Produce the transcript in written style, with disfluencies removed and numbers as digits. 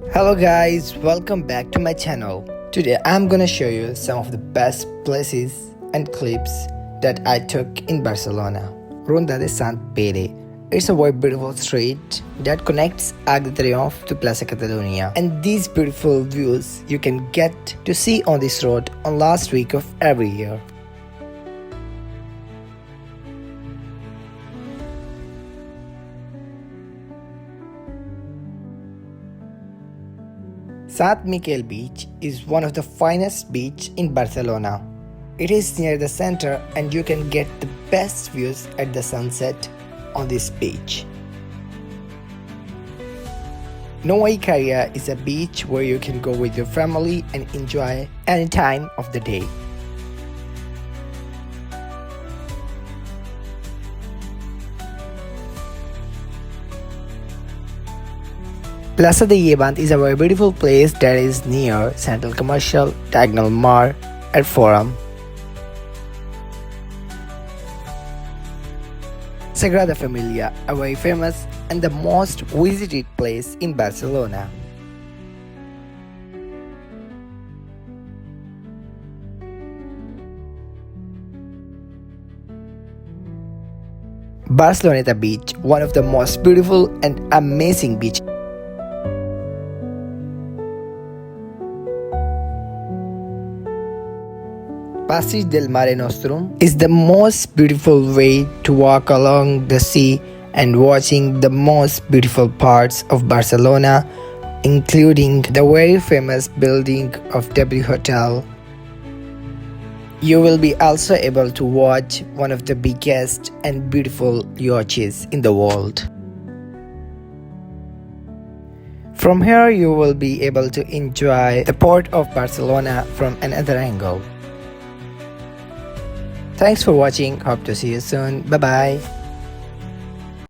Hello guys, welcome back to my channel. Today I'm gonna show you some of the best places and clips that I took in Barcelona. Ronda de Sant Pere. It's a very beautiful street that connects Arc de Triomphe to Plaça Catalunya. And these beautiful views you can get to see on this road on last week of every year. Sant Miquel Beach is one of the finest beaches in Barcelona. It is near the center and you can get the best views at the sunset on this beach. Icaria is a beach where you can go with your family and enjoy any time of the day. Plaça de is a very beautiful place that is near Central Commercial, Diagonal Mare, and Forum. Sagrada Familia, a very famous and the most visited place in Barcelona. Barceloneta Beach, one of the most beautiful and amazing beaches. Passeig del Mare Nostrum is the most beautiful way to walk along the sea and watching the most beautiful parts of Barcelona, including the very famous building of W Hotel. You will be also able to watch one of the biggest and beautiful yachts in the world. From here you will be able to enjoy the port of Barcelona from another angle. Thanks for watching. Hope to see you soon. Bye bye.